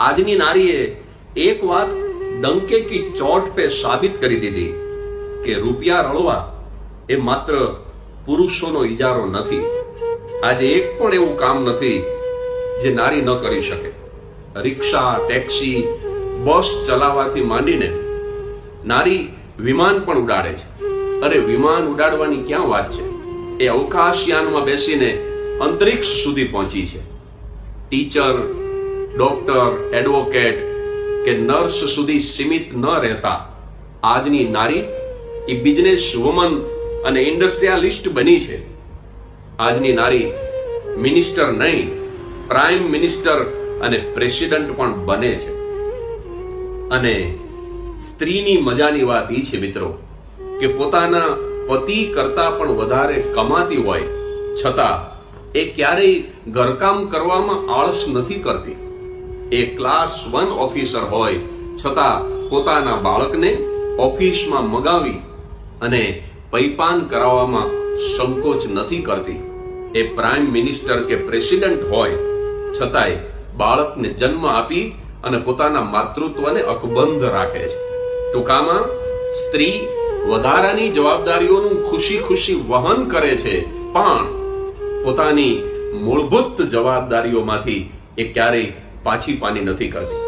આજની નારીએ એક વાત ડંકે કી ચોટ पे સાબિત કરી દીધી કે રૂપિયા રળવા એ માત્ર પુરુષોનો ઇજારો નથી. આજે એક પણ એવું કામ નથી જે નારી ન કરી શકે. રિક્ષા, ટેક્સી, બસ ચલાવવાથી માંડીને નારી વિમાન પણ ઉડાડે છે. અરે વિમાન ઉડાડવાની ક્યાં વાત છે, એ અવકાશયાનમાં બેસીને અંતરિક્ષ સુધી પહોંચી છે. ટીચર, ડોક્ટર, એડવોકેટ કે નર્સ સુધી સીમિત ન રહેતા આજની નારી એ બિઝનેસ વુમન અને ઇન્ડસ્ટ્રીયાલિસ્ટ બની છે. આજની નારી મિનિસ્ટર નહીં, પ્રાઇમ મિનિસ્ટર અને પ્રેસિડન્ટ પણ બને છે. અને સ્ત્રીની મજાની વાત એ છે મિત્રો કે પોતાના પતિ કરતા પણ વધારે કમાતી હોય છતાં એ ક્યારેય ઘરકામ કરવામાં આળસ નથી કરતી. એ ક્લાસ 1 ઓફિસર હોય છતાં પોતાના બાળકને ઓફિસમાં મગાવી અને પૈપાન કરાવવામાં સંકોચ નથી કરતી. એ પ્રાઇમ મિનિસ્ટર કે પ્રેસિડન્ટ હોય છતાંય બાળકને જન્મ આપી અને પોતાના માતૃત્વને અકબંધ રાખે છે. ટૂંકામાં સ્ત્રી વધારાની જવાબદારીઓનું ખુશી ખુશી વહન કરે છે, પણ પોતાની મૂળભૂત જવાબદારીઓમાંથી એ ક્યારેય પાછી પાની નથી કરતી.